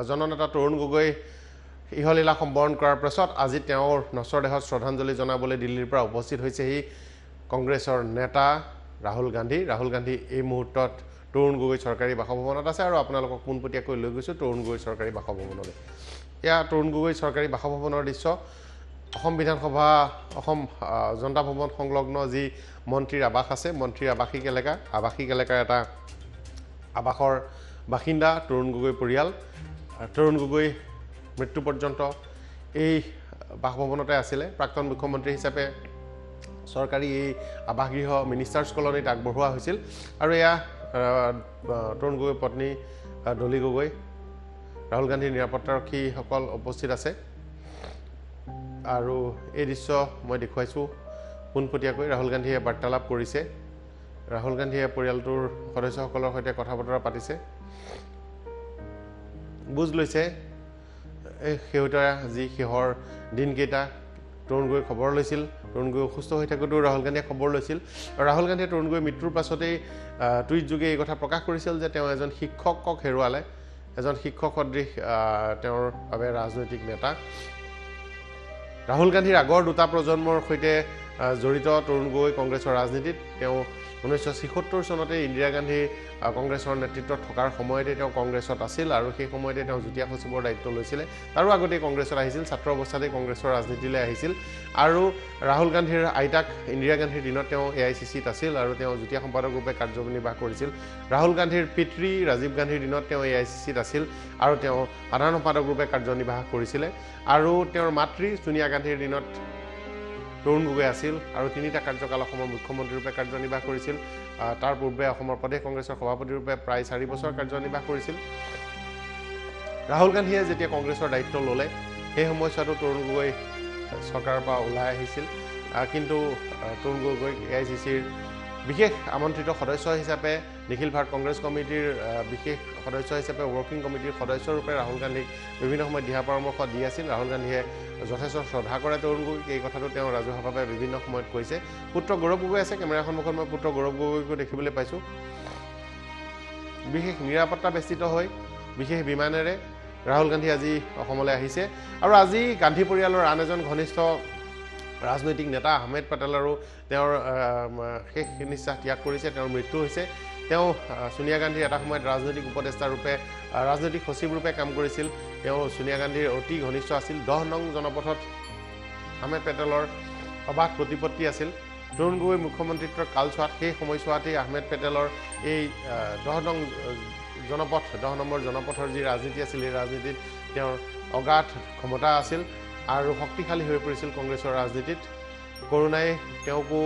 জননেতা তৰুণ গগৈ ইহলীলা সম্বৰণ কৰাৰ পাছত আজি তেওঁৰ নশ্বৰ দেহত শ্ৰদ্ধাঞ্জলি জনাবলৈ দিল্লীৰ পৰা উপস্থিত হৈছেহি কংগ্ৰেছৰ নেতা ৰাহুল গান্ধী এই মুহূৰ্তত তৰুণ গগৈ চৰকাৰী বাসভৱনত আছে আৰু আপোনালোকক পোনপটীয়াকৈ লৈ গৈছোঁ তৰুণ গগৈ চৰকাৰী বাসভৱনলৈ এয়া তৰুণ গগৈ চৰকাৰী বাসভৱনৰ দৃশ্য অসম বিধানসভা অসম জনতা ভৱন সংলগ্ন যি মন্ত্ৰীৰ আৱাস আছে মন্ত্ৰীৰ আৱাসিক এলেকাৰ এটা আৱাসৰ বাসিন্দা তৰুণ গগৈ পৰিয়াল তৰুণ গগৈ মৃত্যু পৰ্যন্ত এই বাসভৱনতে আছিলে প্ৰাক্তন মুখ্যমন্ত্ৰী হিচাপে চৰকাৰী এই আৱাসগৃহ মিনিষ্টাৰ্ছ কলনীত আগবঢ়োৱা হৈছিল আৰু এয়া তৰুণ গগৈ পত্নী ডলি গগৈ ৰাহুল গান্ধীৰ নিৰাপত্তাৰক্ষীসকল উপস্থিত আছে আৰু এই দৃশ্য মই দেখুৱাইছোঁ পোনপটীয়াকৈ ৰাহুল গান্ধীয়ে বাৰ্তালাপ কৰিছে ৰাহুল গান্ধীয়ে পৰিয়ালটোৰ সদস্যসকলৰ সৈতে কথা বতৰা পাতিছে বুজ লৈছে এই শেহতীয়া যি শেহৰ দিনকেইটা তৰুণ গগৈ খবৰ লৈছিল তৰুণ গগৈ অসুস্থ হৈ থাকোঁতেও ৰাহুল গান্ধীয়ে খবৰ লৈছিল আৰু ৰাহুল গান্ধীয়ে তৰুণ গগৈ মৃত্যুৰ পাছতেই টুইট যোগে এই কথা প্ৰকাশ কৰিছিল যে তেওঁ এজন শিক্ষকক হেৰুৱালে এজন শিক্ষক সদৃশ তেওঁৰ বাবে ৰাজনৈতিক নেতা ৰাহুল গান্ধীৰ আগৰ দুটা প্ৰজন্মৰ সৈতে জড়িত তৰুণ গগৈ কংগ্ৰেছৰ ৰাজনীতিত তেওঁ 1976 চনতে ইন্দিৰা গান্ধী কংগ্ৰেছৰ নেতৃত্বত থকাৰ সময়তে তেওঁ কংগ্ৰেছত আছিল আৰু সেই সময়তে তেওঁ যুটীয়া সচিবৰ দায়িত্ব লৈছিলে তাৰো আগতে কংগ্ৰেছত আহিছিল ছাত্ৰ অৱস্থাতে কংগ্ৰেছৰ ৰাজনীতিলৈ আহিছিল আৰু ৰাহুল গান্ধীৰ আইতাক ইন্দিৰা গান্ধীৰ দিনত তেওঁ AICCত আছিল আৰু তেওঁ যুটীয়া সম্পাদক ৰূপে কাৰ্যনিৰ্বাহ কৰিছিল ৰাহুল গান্ধীৰ পিতৃ ৰাজীৱ গান্ধীৰ দিনত তেওঁ AICCত আছিল আৰু তেওঁ সাধাৰণ সম্পাদক ৰূপে কাৰ্যনিৰ্বাহ কৰিছিলে আৰু তেওঁৰ মাতৃ সোনিয়া গান্ধীৰ দিনত তৰুণ গগৈ আছিল আৰু তিনিটা কাৰ্যকাল অসমৰ মুখ্যমন্ত্ৰী ৰূপে কাৰ্যনিৰ্বাহ কৰিছিল তাৰ পূৰ্বে অসমৰ প্ৰদেশ কংগ্ৰেছৰ সভাপতি ৰূপে প্ৰায় 4 বছৰ কাৰ্যনিৰ্বাহ কৰিছিল ৰাহুল গান্ধীয়ে যেতিয়া কংগ্ৰেছৰ দায়িত্ব ল'লে সেই সময়ছোৱাতো তৰুণ গগৈ চৰকাৰৰ পৰা ওলাই আহিছিল কিন্তু তৰুণ গগৈ AICCৰ বিশেষ আমন্ত্ৰিত সদস্য হিচাপে নিখিল ভাৰত কংগ্ৰেছ কমিটিৰ বিশেষ সদস্য হিচাপে ৱৰ্কিং কমিটিৰ সদস্য ৰূপে ৰাহুল গান্ধীক বিভিন্ন সময়ত দিহা পৰামৰ্শ দি আছিল ৰাহুল গান্ধীয়ে যথেষ্ট শ্ৰদ্ধা কৰে তৰুণ গগৈক এই কথাটো তেওঁ ৰাজহুৱাভাৱে বিভিন্ন সময়ত কৈছে পুত্ৰ গৌৰৱ গগৈ আছে কেমেৰাৰ সন্মুখত মই পুত্ৰ গৌৰৱ গগৈকো দেখিবলৈ পাইছোঁ বিশেষ নিৰাপত্তা বেষ্টিত হৈ বিশেষ বিমানেৰে ৰাহুল গান্ধী আজি অসমলৈ আহিছে আৰু আজি গান্ধী পৰিয়ালৰ আন এজন ঘনিষ্ঠ ৰাজনৈতিক নেতা আহমেদ পেটেলৰো তেওঁৰ শেষ নিশ্বাস ত্যাগ কৰিছে তেওঁৰ মৃত্যু হৈছে তেওঁ সোনিয়া গান্ধীৰ এটা সময়ত ৰাজনৈতিক উপদেষ্টা ৰূপে ৰাজনৈতিক সচিব ৰূপে কাম কৰিছিল তেওঁ সোনিয়া গান্ধীৰ অতি ঘনিষ্ঠ আছিল 10 নং জনপথত আহমেদ পেটেলৰ অবাধ প্ৰতিপত্তি আছিল তৰুণ গগৈ মুখ্যমন্ত্ৰীত্বৰ কালছোৱাত সেই সময়ছোৱাতেই আহমেদ পেটেলৰ এই 10 নং জনপথ 10 নম্বৰ জনপথৰ যি ৰাজনীতি আছিল এই ৰাজনীতিত তেওঁৰ অগাধ ক্ষমতা আছিল আৰু শক্তিশালী হৈ পৰিছিল কংগ্ৰেছৰ ৰাজনীতিত কৰোনাই তেওঁকো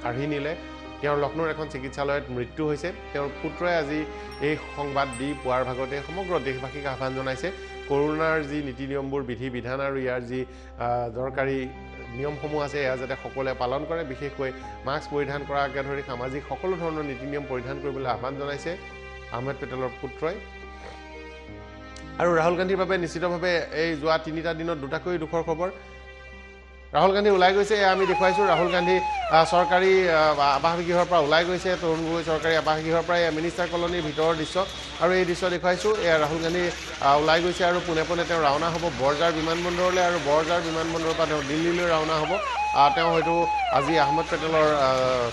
কাঢ়ি নিলে তেওঁৰ লক্ষ্ণৌৰ এখন চিকিৎসালয়ত মৃত্যু হৈছে তেওঁৰ পুত্ৰই আজি এই সংবাদ দি পোৱাৰ ভাগতে সমগ্ৰ দেশবাসীক আহ্বান জনাইছে কৰোনাৰ যি নীতি নিয়মবোৰ বিধি বিধান আৰু ইয়াৰ যি দৰকাৰী নিয়মসমূহ আছে এয়া যাতে সকলোৱে পালন কৰে বিশেষকৈ মাস্ক পৰিধান কৰাকে ধৰি সামাজিক সকলো ধৰণৰ নীতি নিয়ম পৰিধান কৰিবলৈ আহ্বান জনাইছে আহমেদ পেটেলৰ পুত্ৰই আৰু ৰাহুল গান্ধীৰ বাবে নিশ্চিতভাৱে এই যোৱা 3টা দিনত দুটাকৈ দুখৰ খবৰ ৰাহুল গান্ধী ওলাই গৈছে আমি দেখুৱাইছোঁ ৰাহুল গান্ধী চৰকাৰী আৱাসগৃহৰ পৰা ওলাই গৈছে তৰুণ গগৈ চৰকাৰী আৱাসগৃহৰ পৰা মিনিষ্টাৰ কলনীৰ ভিতৰৰ দৃশ্য আৰু এই দৃশ্য দেখুৱাইছোঁ এয়া ৰাহুল গান্ধী ওলাই গৈছে আৰু পোনে পোনে তেওঁ ৰাওনা হ'ব বৰজাৰ বিমানবন্দৰলৈ আৰু বৰজাৰ বিমানবন্দৰৰ পৰা তেওঁ দিল্লীলৈ ৰাওনা হ'ব তেওঁ হয়তো আজি আহমেদ পেটেলৰ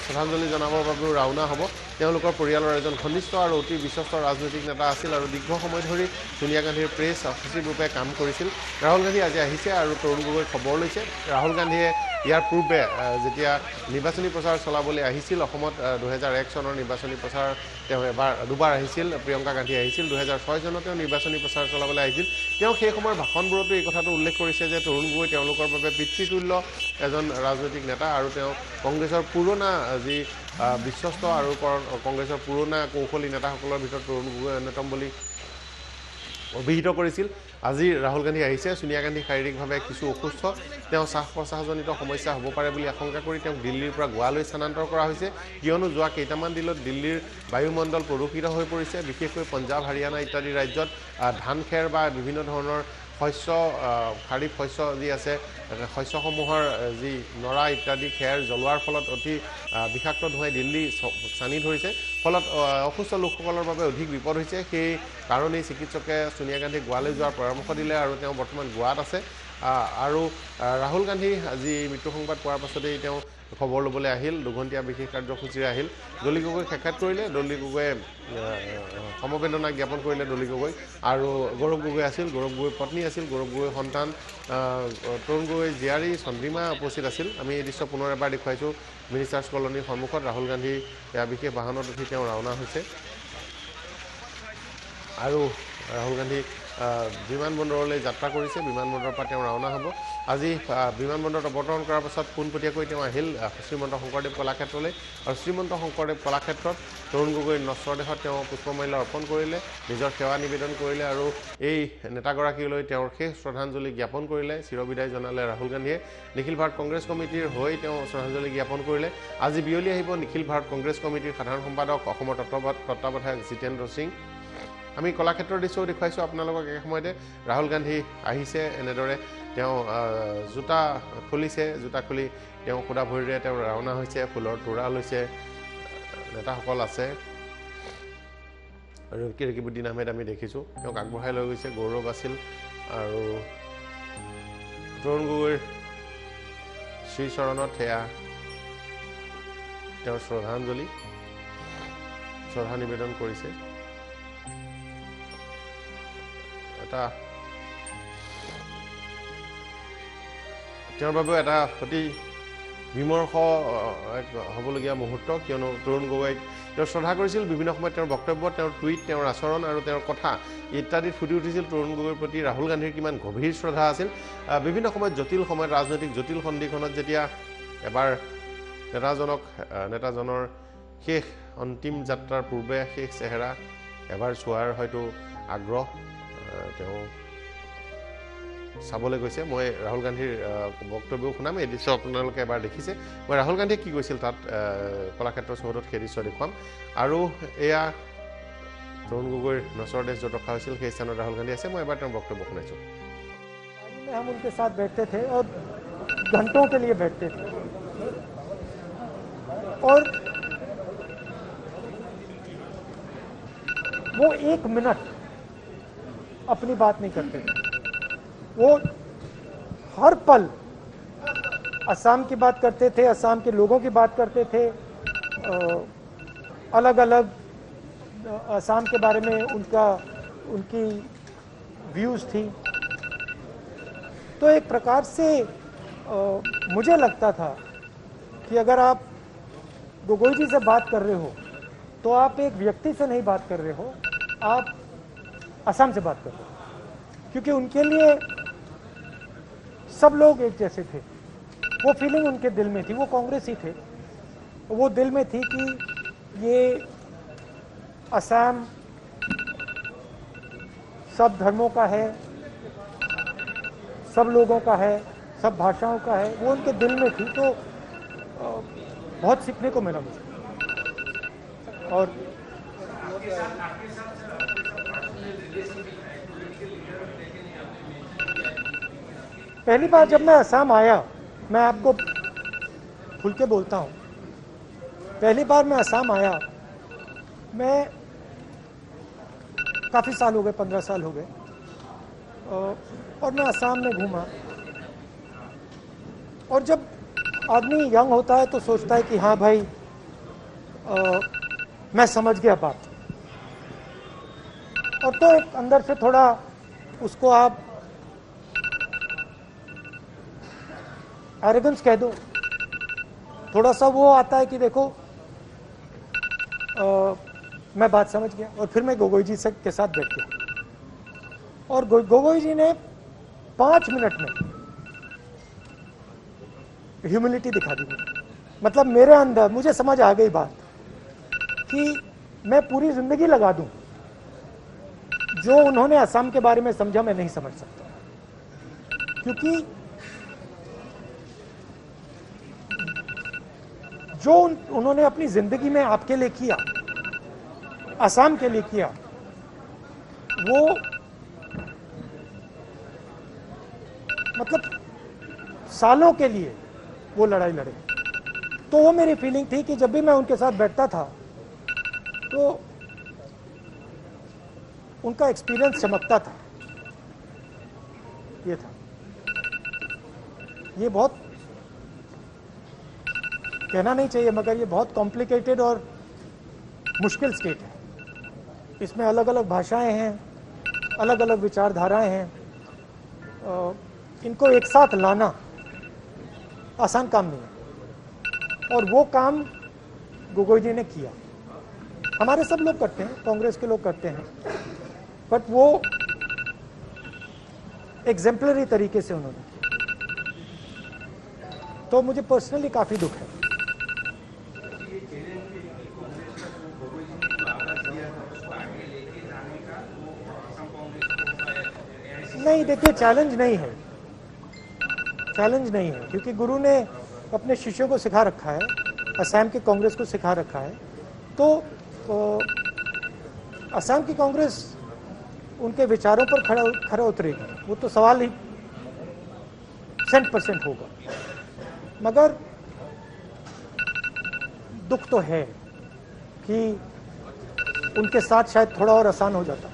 শ্ৰদ্ধাঞ্জলি জনাবৰ বাবেও ৰাওনা হ'ব তেওঁলোকৰ পৰিয়ালৰ এজন ঘনিষ্ঠ আৰু অতি বিশ্বস্ত ৰাজনৈতিক নেতা আছিল আৰু দীৰ্ঘ সময় ধৰি সোনিয়া গান্ধীৰ প্ৰেছ সচিব ৰূপে কাম কৰিছিল ৰাহুল গান্ধী আজি আহিছে আৰু তৰুণ গগৈ খবৰ লৈছে ৰাহুল গান্ধীয়ে ইয়াৰ পূৰ্বে যেতিয়া নিৰ্বাচনী প্ৰচাৰ চলাবলৈ আহিছিল অসমত 2001 চনৰ নিৰ্বাচনী প্ৰচাৰ তেওঁ দুবাৰ আহিছিল প্ৰিয়ংকা গান্ধী আহিছিল 2006 চনত তেওঁ নিৰ্বাচনী প্ৰচাৰ চলাবলৈ আহিছিল তেওঁ সেই সময়ৰ ভাষণবোৰতো এই কথাটো উল্লেখ কৰিছে যে তৰুণ গগৈ তেওঁলোকৰ বাবে পিতৃতুল্য এজন ৰাজনৈতিক নেতা আৰু তেওঁ কংগ্ৰেছৰ পুৰণা যি বিশ্বস্ত আৰু কংগ্ৰেছৰ পুৰণা কৌশলী নেতাসকলৰ ভিতৰত তৰুণ গগৈ অন্যতম বুলি অভিহিত কৰিছিল আজি ৰাহুল গান্ধী আহিছে সোনিয়া গান্ধী শাৰীৰিকভাৱে কিছু অসুস্থ তেওঁ শ্বাস প্ৰশ্বাসজনিত সমস্যা হ'ব পাৰে বুলি আশংকা কৰি তেওঁক দিল্লীৰ পৰা গোৱালৈ স্থানান্তৰ কৰা হৈছে কিয়নো যোৱা কেইটামান দিনত দিল্লীৰ বায়ুমণ্ডল প্ৰদূষিত হৈ পৰিছে বিশেষকৈ পঞ্জাৱ হাৰিয়ানা ইত্যাদি ৰাজ্যত ধান খেৰ বা বিভিন্ন ধৰণৰ শস্য খাৰিফ শস্য যি আছে শস্যসমূহৰ যি নৰা ইত্যাদি খেৰ জ্বলোৱাৰ ফলত অতি বিষাক্ত ধোঁৱাই দিল্লী চানি ধৰিছে ফলত অসুস্থ লোকসকলৰ বাবে অধিক বিপদ হৈছে সেই কাৰণেই চিকিৎসকে সোনিয়া গান্ধীক গোৱালৈ যোৱাৰ পৰামৰ্শ দিলে আৰু তেওঁ বৰ্তমান গোৱাত আছে আৰু ৰাহুল গান্ধী আজি মৃত্যু সংবাদ পোৱাৰ পাছতেই তেওঁ খবৰ ল'বলৈ আহিল দুঘণ্টীয়া বিশেষ কাৰ্যসূচীৰে আহিল দলি গগৈক সাক্ষাৎ কৰিলে দলি গগৈয়ে সমবেদনা জ্ঞাপন কৰিলে দলি গগৈ আৰু গৌৰৱ গগৈ আছিল গৌৰৱ গগৈৰ পত্নী আছিল গৌৰৱ গগৈৰ সন্তান তৰুণ গগৈৰ জীয়াৰী চন্দ্ৰিমা উপস্থিত আছিল আমি এই দৃশ্য পুনৰ এবাৰ দেখুৱাইছোঁ মিনিষ্টাৰ্ছ কলনীৰ সন্মুখত ৰাহুল গান্ধী বিশেষ বাহনত উঠি তেওঁ ৰাওনা হৈছে আৰু ৰাহুল গান্ধী বিমানবন্দৰলৈ যাত্ৰা কৰিছে বিমানবন্দৰৰ পৰা তেওঁ ৰাওনা হ'ব আজি বিমানবন্দৰত অৱতৰণ কৰাৰ পাছত পোনপটীয়াকৈ তেওঁ আহিল শ্ৰীমন্ত শংকৰদেৱ কলাক্ষেত্ৰলৈ আৰু শ্ৰীমন্ত শংকৰদেৱ কলাক্ষেত্ৰত তৰুণ গগৈৰ নশ্বৰ দেহত তেওঁ পুষ্পমাল্য অৰ্পণ কৰিলে নিজৰ সেৱা নিবেদন কৰিলে আৰু এই নেতাগৰাকীলৈ তেওঁৰ শেষ শ্ৰদ্ধাঞ্জলি জ্ঞাপন কৰিলে চিৰবিদায় জনালে ৰাহুল গান্ধীয়ে নিখিল ভাৰত কংগ্ৰেছ কমিটিৰ হৈ তেওঁ শ্ৰদ্ধাঞ্জলি জ্ঞাপন কৰিলে আজি বিয়লি আহিব নিখিল ভাৰত কংগ্ৰেছ কমিটিৰ সাধাৰণ সম্পাদক অসমৰ তত্ত্বাৱধায়ক জিতেন্দ্ৰ সিং আমি কলাক্ষেত্ৰৰ দৃশ্যও দেখুৱাইছোঁ আপোনালোকক এই সময়তে ৰাহুল গান্ধী আহিছে এনেদৰে তেওঁ জোতা খুলিছে জোতা খুলি তেওঁ খুদা ভৰিৰে তেওঁ ৰাওনা হৈছে ফুলৰ তোৰা লৈছে নেতাসকল আছে আৰু ৰেকিবুদ্দিন আহমেদ আমি দেখিছোঁ তেওঁক আগবঢ়াই লৈ গৈছে গৌৰৱ আছিল আৰু তৰুণ গগৈৰ শ্ৰীচৰণত সেয়া তেওঁৰ শ্ৰদ্ধা নিবেদন কৰিছে তেওঁৰ বাবেও এটা অতি বিমৰ্ষ হ'বলগীয়া মুহূৰ্ত কিয়নো তৰুণ গগৈক তেওঁ শ্ৰদ্ধা কৰিছিল বিভিন্ন সময়ত তেওঁৰ বক্তব্য তেওঁৰ টুইট তেওঁৰ আচৰণ আৰু তেওঁৰ কথা ইত্যাদিত ফুটি উঠিছিল তৰুণ গগৈৰ প্ৰতি ৰাহুল গান্ধীৰ কিমান গভীৰ শ্ৰদ্ধা আছিল বিভিন্ন সময়ত জটিল সময়ত ৰাজনৈতিক জটিল সন্ধিখনত যেতিয়া এবাৰ নেতাজনৰ শেষ অন্তিম যাত্ৰাৰ পূৰ্বে শেষ চেহেৰা এবাৰ চোৱাৰ হয়তো আগ্ৰহ তেওঁ চাবলৈ গৈছে মই ৰাহুল গান্ধীৰ বক্তব্যও শুনাম এই দৃশ্য আপোনালোকে এবাৰ দেখিছে মই ৰাহুল গান্ধীয়ে কি কৈছিল তাত কলাক্ষেত্ৰ চৌহদত সেই দৃশ্য দেখুৱাম আৰু এয়া তৰুণ গগৈৰ নচৰ দেশ য'ত ৰখা হৈছিল সেই স্থানত ৰাহুল গান্ধী আছে মই এবাৰ তেওঁৰ বক্তব্য শুনাইছোঁ हम उनके साथ बैठते थे और घंटों के लिए बैठते थे और वो 1 मिनट अपनी बात नहीं करते थे वो हर पल असम की बात करते थे असम के लोगों की बात करते थे अलग अलग असम के बारे में उनकी व्यूज़ थी तो एक प्रकार से मुझे लगता था कि अगर आप गोगोई जी से बात कर रहे हो तो आप एक व्यक्ति से नहीं बात कर रहे हो आप असम से बात कर रहे हो क्योंकि उनके लिए सब लोग एक जैसे थे वो फीलिंग उनके दिल में थी वो कांग्रेसी थे वो दिल में थी कि ये असम सब धर्मों का है सब लोगों का है सब भाषाओं का है वो उनके दिल में थी तो बहुत सीखने को मिला मुझे और पहली बार जब मैं असम आया मैं आपको खुल के बोलता हूँ पहली बार मैं असम आया मैं काफ़ी साल हो गए 15 साल हो गए और मैं असम में घूमा और जब आदमी यंग होता है तो सोचता है कि हाँ भाई मैं समझ गया बात और तो एक अंदर से थोड़ा उसको आप एरोगेंस कह दो थोड़ा सा वो आता है कि देखो मैं बात समझ गया और फिर मैं गोगोई जी के साथ बैठ गया और गोगोई जी ने 5 मिनट में ह्यूमिलिटी दिखा दी मतलब मेरे अंदर मुझे समझ आ गई बात कि मैं पूरी जिंदगी लगा दूं जो उन्होंने असम के बारे में समझा मैं नहीं समझ सकता क्योंकि जो उन्होंने अपनी जिंदगी में आपके लिए किया असम के लिए किया वो मतलब सालों के लिए वो लड़ाई लड़े। तो वो मेरी फीलिंग थी कि जब भी मैं उनके साथ बैठता था तो उनका एक्सपीरियंस चमकता था। ये था, ये बहुत कहना नहीं चाहिए मगर ये बहुत कॉम्प्लिकेटेड और मुश्किल स्टेट है। इसमें अलग अलग भाषाएं हैं, अलग अलग विचारधाराएं हैं। इनको एक साथ लाना आसान काम नहीं है और वो काम गोगोई जी ने किया। हमारे सब लोग करते हैं, कांग्रेस के लोग करते हैं, बट वो एग्जेम्पलरी तरीके से उन्होंने किया। तो मुझे पर्सनली काफी दुख है। नहीं, देखिए चैलेंज नहीं है, चैलेंज नहीं है, क्योंकि गुरु ने अपने शिष्यों को सिखा रखा है, असम की कांग्रेस को सिखा रखा है। तो असम की कांग्रेस उनके विचारों पर खरा उतरेगी, वो तो सवाल ही 100% होगा। मगर दुख तो है कि उनके साथ शायद थोड़ा और आसान हो जाता।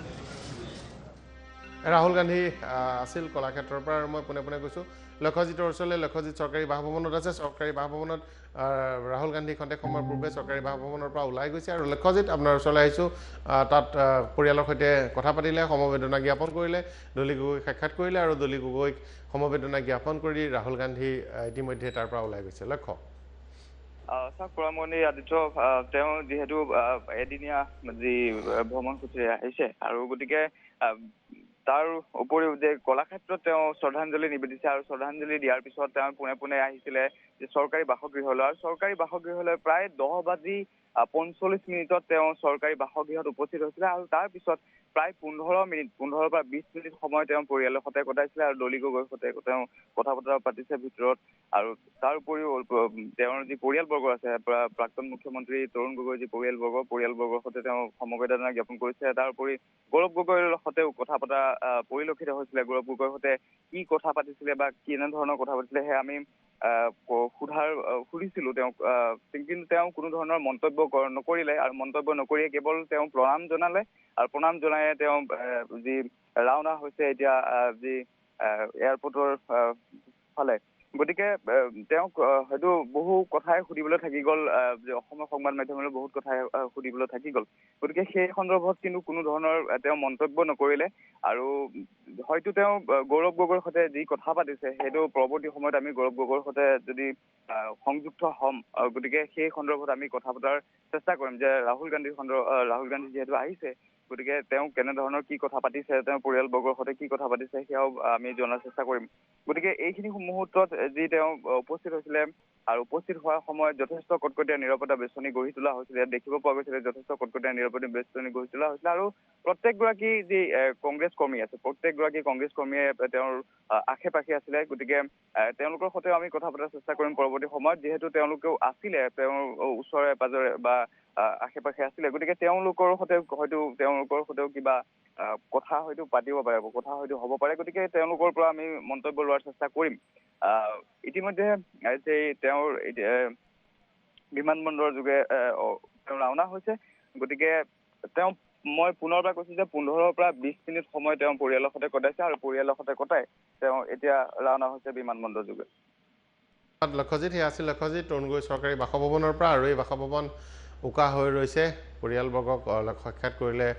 राहुल गांधी आसिल कलाक्षेत्ৰৰ পৰা মই পুনে পুনে কৈছোঁ লক্ষ্যজিতৰ ওচৰলৈ। লক্ষ্যজিত চৰকাৰী বাসভৱনত আছে। চৰকাৰী বাসভৱনত ৰাহুল গান্ধী খন্তেক সময়ৰ পূৰ্বে চৰকাৰী বাসভৱনৰ পৰা ওলাই গৈছে। আৰু লক্ষ্যজিত, আপোনাৰ ওচৰলৈ আহিছোঁ। তাত পৰিয়ালৰ সৈতে কথা পাতিলে, সমবেদনা জ্ঞাপন কৰিলে, দলি গগৈক সাক্ষাৎ কৰিলে আৰু দলি গগৈক সমবেদনা জ্ঞাপন কৰি ৰাহুল গান্ধী ইতিমধ্যে তাৰ পৰা ওলাই গৈছে। লক্ষ্য চাওক পৰমণি আদিত্য, তেওঁ যিহেতু এদিনীয়া যি ভ্ৰমণসূচীৰে আহিছে আৰু গতিকে তাৰ উপৰিও যে কলাক্ষেত্ৰত তেওঁ শ্ৰদ্ধাঞ্জলি নিবেদিছে আৰু শ্ৰদ্ধাঞ্জলি দিয়াৰ পিছত তেওঁ পুনে পুনে আহিছিলে যে চৰকাৰী বাসগৃহলৈ। আৰু চৰকাৰী বাসগৃহলৈ প্ৰায় 10:45 তেওঁ চৰকাৰী বাসগৃহত উপস্থিত হৈছিলে আৰু তাৰ পিছত প্ৰায় 15 পৰা 20 মিনিট সময় তেওঁ পৰিয়ালৰ সৈতে কটাইছিলে আৰু দলি গগৈৰ সৈতে তেওঁ কথা বতৰা পাতিছে ভিতৰত। আৰু তাৰ উপৰিও তেওঁৰ যি পৰিয়ালবৰ্গ আছে, প্ৰাক্তন মুখ্যমন্ত্ৰী তৰুণ গগৈৰ যি পৰিয়ালবৰ্গৰ সৈতে তেওঁ সমবেদনা জ্ঞাপন কৰিছে। তাৰ উপৰি গৌৰৱ গগৈৰ সৈতেও কথা পতা পৰিলক্ষিত হৈছিলে। গৌৰৱ গগৈৰ সৈতে কি কথা পাতিছিলে বা কেনেধৰণৰ কথা পাতিছিলে সেয়া আমি সুধিছিলো তেওঁক, কিন্তু তেওঁ কোনো ধৰণৰ মন্তব্য নকৰিলে আৰু মন্তব্য নকৰিয়ে কেৱল তেওঁ প্ৰণাম জনালে আৰু প্ৰণাম জনাই তেওঁ যি ৰাওনা হৈছে এতিয়া যি এয়াৰপৰ্টৰ ফালে। গতিকে তেওঁক হয়তো বহু কথাই সুধিবলৈ থাকি গ'ল, অসমৰ সংবাদ মাধ্যমলৈ বহুত কথাই সুধিবলৈ থাকি গ'ল। গতিকে সেই সন্দৰ্ভত কিন্তু কোনো ধৰণৰ তেওঁ মন্তব্য নকৰিলে আৰু হয়তো তেওঁ গৌৰৱ গগৈৰ সৈতে যি কথা পাতিছে সেইটো পৰৱৰ্তী সময়ত আমি গৌৰৱ গগৈৰ সৈতে যদি সংযুক্ত হ'ম, গতিকে সেই সন্দৰ্ভত আমি কথা পতাৰ চেষ্টা কৰিম যে ৰাহুল গান্ধী যিহেতু আহিছে, গতিকে তেওঁ কেনেধৰণৰ কি কথা পাতিছে, তেওঁৰ পৰিয়ালবৰ্গৰ সৈতে কি কথা পাতিছে সেয়াও আমি জনাৰ চেষ্টা কৰিম। গতিকে এইখিনি মুহূৰ্তত যি তেওঁ উপস্থিত হৈছিলে আৰু উপস্থিত হোৱাৰ সময়ত যথেষ্ট কটকটীয়া নিৰাপত্তা বেষ্টনী গঢ়ি তোলা হৈছিলে। দেখিব পোৱা গৈছিলে যথেষ্ট কটকটীয়া নিৰাপত্তা বেষ্টনী গঢ়ি তোলা হৈছিলে আৰু প্ৰত্যেকগৰাকী যি কংগ্ৰেছ কৰ্মী আছে, প্ৰত্যেকগৰাকী কংগ্ৰেছ কৰ্মীয়ে তেওঁৰ আশে পাশে আছিলে। গতিকে তেওঁলোকৰ সৈতেও আমি কথা পতাৰ চেষ্টা কৰিম পৰৱৰ্তী সময়ত, যিহেতু তেওঁলোকেও আছিলে তেওঁৰ ওচৰে পাজৰে বা আশে পাশে আছিলে। গতিকে তেওঁলোকৰ সৈতেও কিবা কথা হয়তো পাতিব পাৰে, কথা হয়তো হ'ব পাৰে। গতিকে তেওঁলোকৰ পৰা আমি মন্তব্য লোৱাৰ চেষ্টা কৰিম। ইতিমধ্যে তেওঁৰ বিমানবন্দৰৰ যোগে তেওঁ ৰাওনা হৈছে। গতিকে মই পুনৰবাৰ কৈছো যে 15 পৰা 20 মিনিট সময় তেওঁ পৰিয়ালৰ সৈতে কটাইছে আৰু পৰিয়ালৰ সৈতে কটাই তেওঁ এতিয়া ৰাওনা হৈছে বিমানবন্দৰ যোগে। লক্ষ্যজিত, সেয়া আছিল লক্ষ্যজিত তৰুণ গগৈ চৰকাৰী বাসভৱনৰ পৰা। আৰু এই বাসভৱন উকা হৈ ৰৈছে। পৰিয়ালবৰ্গক সাক্ষাৎ কৰিলে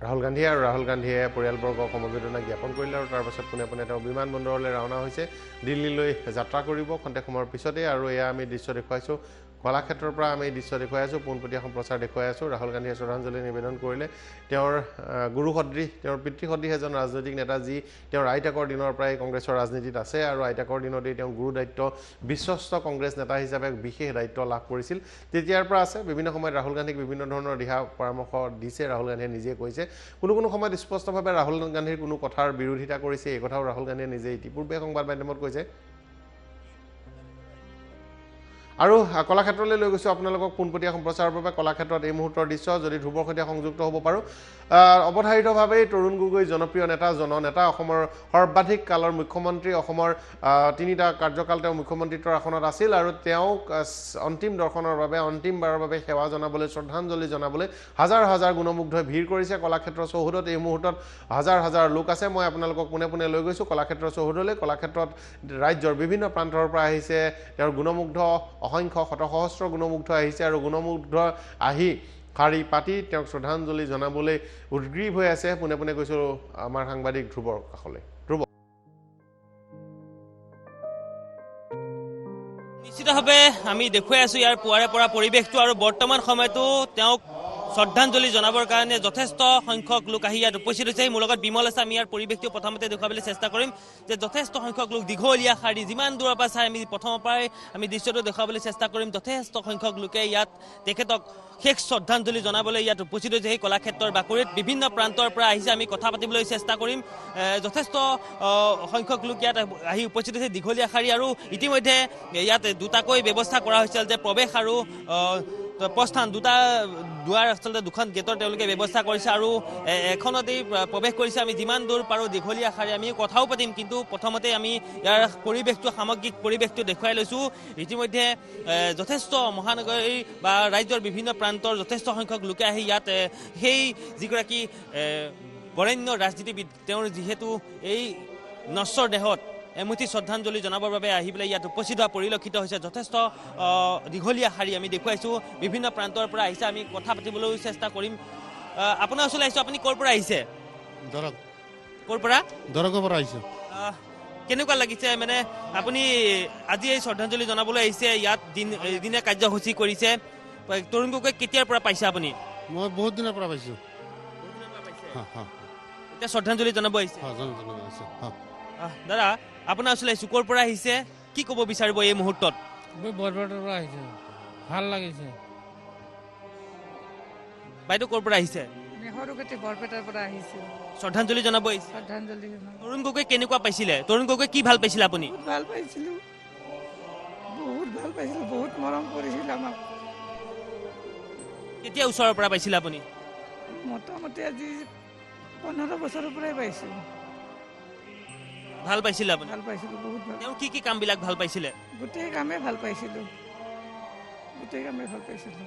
ৰাহুল গান্ধীয়ে আৰু ৰাহুল গান্ধীয়ে পৰিয়ালবৰ্গক সমবেদনা জ্ঞাপন কৰিলে আৰু তাৰপাছত পোনে পোনে তেওঁ বিমানবন্দৰলৈ ৰাওনা হৈছে, দিল্লীলৈ যাত্ৰা কৰিব খন্তেক সময়ৰ পিছতে। আৰু এয়া আমি দৃশ্য দেখুৱাইছোঁ কলাক্ষেত্ৰৰ পৰা, আমি দৃশ্য দেখুৱাই আছোঁ, পোনপটীয়া সম্প্ৰচাৰ দেখুৱাই আছোঁ। ৰাহুল গান্ধীয়ে শ্ৰদ্ধাঞ্জলি নিবেদন কৰিলে তেওঁৰ গুৰু সদৃশ, তেওঁৰ পিতৃ সদৃশ এজন ৰাজনৈতিক নেতা, যি তেওঁৰ আইতাকৰ দিনৰ পৰাই কংগ্ৰেছৰ ৰাজনীতিত আছে আৰু আইতাকৰ দিনতেই তেওঁ গুৰু দায়িত্ব, বিশ্বস্ত কংগ্ৰেছ নেতা হিচাপে বিশেষ দায়িত্ব লাভ কৰিছিল, তেতিয়াৰ পৰা আছে। বিভিন্ন সময়ত ৰাহুল গান্ধীক বিভিন্ন ধৰণৰ দিহা পৰামৰ্শ দিছে। ৰাহুল গান্ধীয়ে নিজে কৈছে, কোনো সময়ত স্পষ্টভাৱে ৰাহুল গান্ধীৰ কোনো কথাৰ বিৰোধিতা কৰিছে, এই কথাও ৰাহুল গান্ধীয়ে নিজে ইতিপূৰ্বে সংবাদ মাধ্যমত কৈছে। আৰু কলাক্ষেত্ৰলৈ লৈ গৈছোঁ আপোনালোকক পোনপটীয়া সম্প্ৰচাৰৰ বাবে। কলাক্ষেত্ৰত এই মুহূৰ্তৰ দৃশ্য যদি ধ্ৰুৱৰ সৈতে সংযুক্ত হ'ব পাৰোঁ। অৱধাৰিতভাৱেই তৰুণ গগৈ জনপ্ৰিয় নেতা, জননেতা, অসমৰ সৰ্বাধিক কালৰ মুখ্যমন্ত্ৰী, অসমৰ 3টা কাৰ্যকাল তেওঁ মুখ্যমন্ত্ৰীত্বৰ আসনত আছিল আৰু তেওঁক অন্তিম দৰ্শনৰ বাবে, অন্তিমবাৰৰ বাবে সেৱা জনাবলৈ, শ্ৰদ্ধাঞ্জলি জনাবলৈ হাজাৰ হাজাৰ গুণমুগ্ধই ভিৰ কৰিছে কলাক্ষেত্ৰ চৌহদত। এই মুহূৰ্তত হাজাৰ হাজাৰ লোক আছে। মই আপোনালোকক পোনে পোনে লৈ গৈছোঁ কলাক্ষেত্ৰ চৌহদলৈ। কলাক্ষেত্ৰত ৰাজ্যৰ বিভিন্ন প্ৰান্তৰ পৰা আহিছে তেওঁৰ গুণমুগ্ধ, অসংখ্য শতসহস্ৰ গুণমুগ্ধ আহিছে আৰু গুণমুগ্ধ আহি শাৰী পাতি তেওঁক শ্ৰদ্ধাঞ্জলি জনাবলৈ উদ্গ্ৰীৱ হৈ আছে। পোনে পোনে গৈছোঁ আমাৰ সাংবাদিক ধ্ৰুৱৰ কাষলৈ। ধ্ৰুৱ, নিশ্চিতভাৱে আমি দেখুৱাই আছোঁ ইয়াৰ পুৱাৰে পৰা পৰিৱেশটো, আৰু বৰ্তমান সময়তো তেওঁক শ্ৰদ্ধাঞ্জলি জনাবৰ কাৰণে যথেষ্ট সংখ্যক লোক আহি ইয়াত উপস্থিত হৈছে। মোৰ লগত বিমল আছে। আমি ইয়াৰ পৰিৱেশটো প্ৰথমতে দেখুৱাবলৈ চেষ্টা কৰিম যে যথেষ্ট সংখ্যক লোক, দীঘলীয়া শাৰী, যিমান দূৰৰ পৰা চাই আমি প্ৰথমৰ পৰাই আমি দৃশ্যটো দেখুৱাবলৈ চেষ্টা কৰিম। যথেষ্ট সংখ্যক লোকে ইয়াত তেখেতক শেষ শ্ৰদ্ধাঞ্জলি জনাবলৈ ইয়াত উপস্থিত হৈছে। সেই কলাক্ষেত্ৰৰ বাকৰিত বিভিন্ন প্ৰান্তৰ পৰা আহিছে। আমি কথা পাতিবলৈ চেষ্টা কৰিম। যথেষ্ট সংখ্যক লোক ইয়াত আহি উপস্থিত হৈছে, দীঘলীয়া শাৰী, আৰু ইতিমধ্যে ইয়াত দুটাকৈ ব্যৱস্থা কৰা হৈছিল যে প্ৰৱেশ আৰু প্ৰস্থান, দুটা দুৱাৰ, আচলতে দুখন গেটৰ তেওঁলোকে ব্যৱস্থা কৰিছে আৰু এখনতেই প্ৰৱেশ কৰিছে। আমি যিমান দূৰ পাৰোঁ দীঘলীয়া শাৰী, আমি কথাও পাতিম, কিন্তু প্ৰথমতে আমি ইয়াৰ পৰিৱেশটো, সামগ্ৰিক পৰিৱেশটো দেখুৱাই লৈছোঁ। ইতিমধ্যে যথেষ্ট মহানগৰী বা ৰাজ্যৰ বিভিন্ন প্ৰান্তৰ যথেষ্ট সংখ্যক লোকে আহি ইয়াত সেই যিগৰাকী বৰেণ্য ৰাজনীতিবিদ, তেওঁৰ যিহেতু এই নশ্বৰ দেহত এমুঠি শ্ৰদ্ধাঞ্জলি জনাবৰ বাবে আহি পেলাই ইয়াত উপস্থিত হোৱা পৰিলক্ষিত হৈছে। যথেষ্ট দীঘলীয়া শাৰী আমি দেখুৱাইছোঁ, বিভিন্ন প্ৰান্তৰ পৰা আহিছে। আমি কথা পাতিবলৈ চেষ্টা কৰিম। আপোনাৰ ওচৰলৈ আহিছোঁ। আপুনি ক'ৰ পৰা আহিছে? ক'ৰ পৰা? দৰঙৰ পৰা আহিছোঁ। কেনেকুৱা লাগিছে, মানে আপুনি আজি এই শ্ৰদ্ধাঞ্জলি জনাবলৈ আহিছে, ইয়াত দিনে কাৰ্যসূচী কৰিছে। তৰুণ গগৈক কেতিয়াৰ পৰা পাইছে আপুনি? মই বহুত দিনৰ পৰা পাইছোঁ। এতিয়া শ্ৰদ্ধাঞ্জলি জনাব আহিছে। দাদা, আপোনাৰ ওচৰলৈ আহিছোঁ। ক'ৰ পৰা আহিছে, কি ক'ব বিচাৰিব এই মুহূৰ্তত? মই বৰপেটাৰ পৰা আহিছোঁ, ভাল লাগিছে। বাইদেউ ক'ৰ পৰা আহিছে? সৰুকেটি বৰপেটাৰ পৰা আহিছোঁ, শ্ৰদ্ধাঞ্জলি জনাব আহিছে। শ্ৰদ্ধাঞ্জলি। তৰুণ গগৈ কেনেকুৱা পাইছিলে? তৰুণ গগৈ কি ভাল পাইছিলে আপুনি? ভাল পাইছিলোঁ, বহুত ভাল পাইছিলোঁ, বহুত মৰম কৰিছিল আমাক। কেতিয়া ওচৰৰ পৰা পাইছিলে আপুনি? মোটামুটি আজি 15 বছৰৰ পৰাই পাইছোঁ। ভাল পাইছিলে আপুনি? ভাল পাইছিলোঁ, বহুত ভাল। তেওঁ কি কি কামবিলাক ভাল পাইছিলে? গোটেই কামেই ভাল পাইছিলোঁ, গোটেই কামেই ভাল পাইছিলোঁ।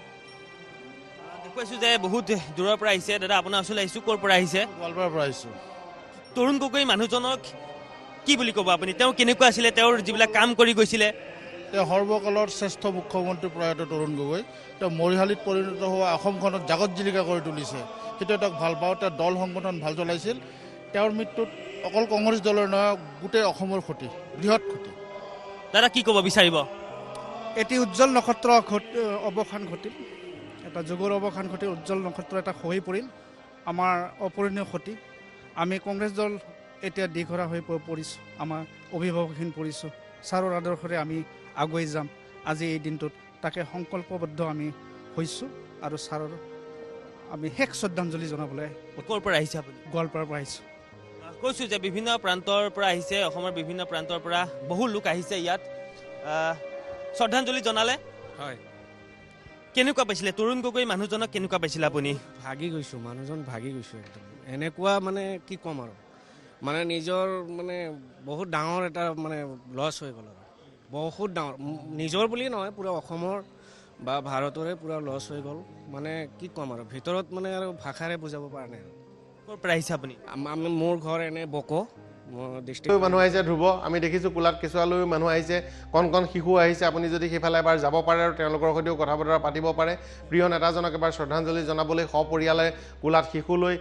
দেখুৱাইছোঁ যে বহুত দূৰৰ পৰা আহিছে। দাদা, আপোনাৰ ওচৰলৈ আহিছোঁ। ক'ৰ পৰা আহিছে? গোৱালপাৰাৰ পৰা আহিছোঁ। তৰুণ গগৈ মানুহজনক কি বুলি ক'ব আপুনি? তেওঁ কেনেকুৱা আছিলে, তেওঁৰ যিবিলাক কাম কৰি গৈছিলে? তেওঁ সৰ্বকালৰ শ্ৰেষ্ঠ মুখ্যমন্ত্ৰী প্ৰয়াত তৰুণ গগৈ। তেওঁ মৰিশালীত পৰিণত হোৱা অসমখনত জাগত জিলিকা কৰি তুলিছে, সেইটো তেওঁক ভাল পাওঁ। তেওঁ দল সংগঠন ভাল চলাইছিল। তেওঁৰ মৃত্যুত অকল কংগ্ৰেছ দলৰ নহয়, গোটেই অসমৰ ক্ষতি, বৃহৎ ক্ষতি। দাদা, কি ক'ব বিচাৰিব? এটি উজ্জ্বল নক্ষত্ৰ অৱসান ঘটিল, এটা যুগৰ অৱসান ঘটিল, উজ্জ্বল নক্ষত্ৰ এটা খহি পৰিল, আমাৰ অপূৰণীয় ক্ষতি। আমি কংগ্ৰেছ দল এতিয়া দিঘৰা হৈ পৰিছোঁ, আমাৰ অভিভাৱকহীন পৰিছোঁ। ছাৰৰ আদৰ্শৰে আমি আগুৱাই যাম। আজি এই দিনটোত তাকে সংকল্পবদ্ধ আমি হৈছোঁ আৰু ছাৰৰ আমি শেষ শ্ৰদ্ধাঞ্জলি জনাবলৈ। ক'ৰ পৰা আহিছে আপুনি? গোৱালপাৰাৰ পৰা আহিছোঁ। কৈছোঁ যে বিভিন্ন প্ৰান্তৰ পৰা আহিছে, অসমৰ বিভিন্ন প্ৰান্তৰ পৰা বহু লোক আহিছে ইয়াত। শ্ৰদ্ধাঞ্জলি জনালে? হয়। কেনেকুৱা পাইছিলে তৰুণ গগৈ মানুহজনক? কেনেকুৱা পাইছিলে আপুনি? ভাগি গৈছোঁ, মানুহজন ভাগি গৈছোঁ একদম। এনেকুৱা মানে কি ক'ম আৰু, মানে নিজৰ মানে বহুত ডাঙৰ এটা মানে লছ হৈ গ'ল আৰু, বহুত ডাঙৰ। নিজৰ বুলি নহয়, পূৰা অসমৰ বা ভাৰতৰে পূৰা লছ হৈ গ'ল। মানে কি ক'ম আৰু, ভিতৰত মানে আৰু ভাষাৰে বুজাব পৰা নাই। ক'ৰ পৰা আহিছে আপুনি? মোৰ ঘৰ এনে বকো ডিষ্ট্ৰিক্ট। মানুহ আহিছে ধ্ৰুৱ, আমি দেখিছোঁ কোলাত কেঁচুৱালৈ মানুহ আহিছে, কণ কণ শিশু আহিছে। আপুনি যদি সেইফালে এবাৰ যাব পাৰে আৰু তেওঁলোকৰ সৈতেও কথা বতৰা পাতিব পাৰে। প্ৰিয় নেতাজনক এবাৰ শ্ৰদ্ধাঞ্জলি জনাবলৈ সপৰিয়ালে কোলাত শিশু লৈ,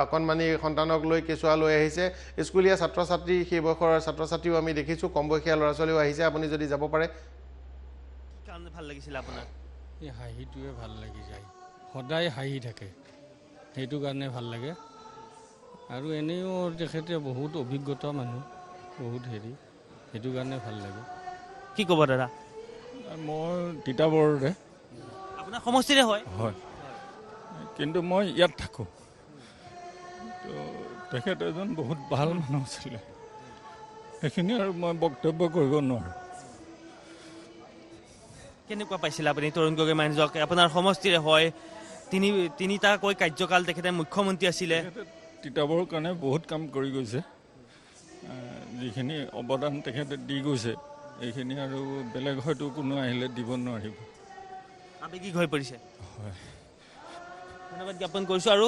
অকণমানি সন্তানক লৈ, কেঁচুৱা লৈ আহিছে। স্কুলীয়া ছাত্ৰ ছাত্ৰী, সেই বয়সৰ ছাত্ৰ ছাত্ৰীও আমি দেখিছোঁ, কম বয়সীয়া ল'ৰা ছোৱালীও আহিছে। আপুনি যদি যাব পাৰে। ভাল লাগিছিলে আপোনাৰ? এই হাঁহিটোৱে ভাল লাগি যায়, সদায় হাঁহি থাকে, সেইটো কাৰণে ভাল লাগে। আৰু এনেও তেখেতে বহুত অভিজ্ঞতা মানুহ, বহুত হেৰি, সেইটো কাৰণে ভাল লাগে। কি ক'ব দাদা? মই তিতাবৰৰে। আপোনাৰ সমষ্টিৰে হয়? হয়, কিন্তু মই ইয়াত থাকোঁ। তো তেখেত এজন বহুত ভাল মানুহ আছিলে, সেইখিনি আৰু মই বক্তব্য কৰিব নোৱাৰোঁ। কেনেকুৱা পাইছিলে আপুনি তৰুণ গগৈ মানুহজনক? আপোনাৰ সমষ্টিৰে হয়, তিনিটাকৈ কাৰ্যকাল তেখেতে মুখ্যমন্ত্ৰী আছিলে। তিতাবৰ কাৰণে বহুত কাম কৰি গৈছে, যিখিনি অৱদান তেখেতে দি গৈছে এইখিনি আৰু বেলেগ হয়তো কোনো আহিলে দিব নোৱাৰিব। আৱেগিক হৈ পৰিছে। হয়, ধন্যবাদ জ্ঞাপন কৰিছোঁ। আৰু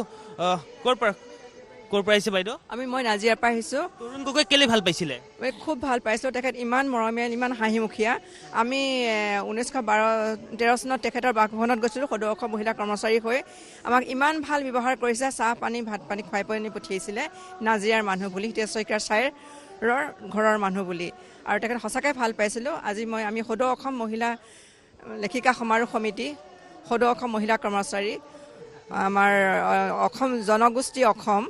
ক'ৰ পৰা আহিছে বাইদেউ? মই নাজিৰাৰ পৰা আহিছোঁ। তৰুণ গগৈ কেলে ভাল পাইছিলে? মই খুব ভাল পাইছোঁ, তেখেত ইমান মৰমীয়াল, ইমান হাঁহিমুখীয়া। আমি 1913 চনত তেখেতৰ বাসভৱনত গৈছিলোঁ সদৌ অসম মহিলা কৰ্মচাৰী হৈ। আমাক ইমান ভাল ব্যৱহাৰ কৰিছে, চাহ পানী ভাত পানী খুৱাই পিনি পঠিয়াইছিলে। নাজিৰাৰ মানুহ বুলি, হিতেশ শইকীয়াৰ ছাইৰৰ ঘৰৰ মানুহ বুলি, আৰু তেখেত সঁচাকৈ ভাল পাইছিলোঁ। আজি আমি সদৌ অসম মহিলা লেখিকা সমাৰোহ সমিতি, সদৌ অসম মহিলা কৰ্মচাৰী, আমাৰ অসম জনগোষ্ঠী অসম,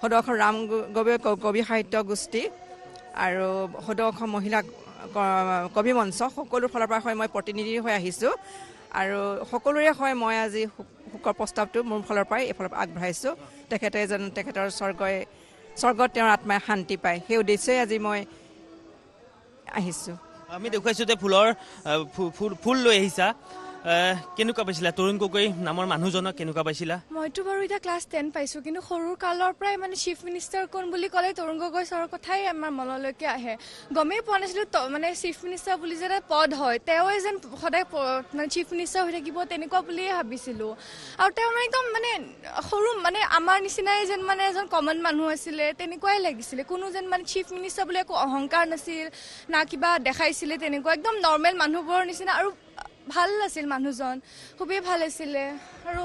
সদৌ অসম ৰাম গগৈ কবি সাহিত্য গোষ্ঠী আৰু সদৌ অসম মহিলা কবি মঞ্চ, সকলো ফালৰ পৰা মই প্ৰতিনিধি হৈ আহিছোঁ। আৰু সকলোৰে মই আজি শোকৰ প্ৰস্তাৱটো মোৰ ফালৰ পৰাই এইফালৰ পৰা আগবঢ়াইছোঁ। তেখেতৰ স্বৰ্গত তেওঁৰ আত্মাই শান্তি পায়, সেই উদ্দেশ্যেই আজি মই আহিছোঁ। আমি দেখুৱাইছোঁ যে ফুল লৈ আহিছা, কেনেকুৱা পাইছিলা তৰুণ গগৈ নামৰ মানুহজনক? কেনেকুৱা পাইছিলা? মইতো বাৰু এতিয়া ক্লাছ 10 পাইছোঁ, কিন্তু সৰুৰ কালৰ পৰাই মানে চিফ মিনিষ্টাৰ কোন বুলি ক'লে তৰুণ গগৈ ছাৰৰ কথাই আমাৰ মনলৈকে আহে। গমেই পোৱা নাছিলোঁ মানে চিফ মিনিষ্টাৰ বুলি যে এটা পদ হয়, তেওঁৱে যেন সদায় মানে চিফ মিনিষ্টাৰ হৈ থাকিব তেনেকুৱা বুলিয়ে ভাবিছিলোঁ। আৰু তেওঁ একদম মানে সৰু মানে আমাৰ নিচিনাই যেন মানে এজন কমন মানুহ আছিলে তেনেকুৱাই লাগিছিলে। কোনো যেন মানে চিফ মিনিষ্টাৰ বুলি একো অহংকাৰ নাছিল, না কিবা দেখাইছিলে তেনেকুৱা, একদম নৰ্মেল মানুহবোৰৰ নিচিনা। আৰু ভাল আছিল মানুহজন, খুবেই ভাল আছিলে। আৰু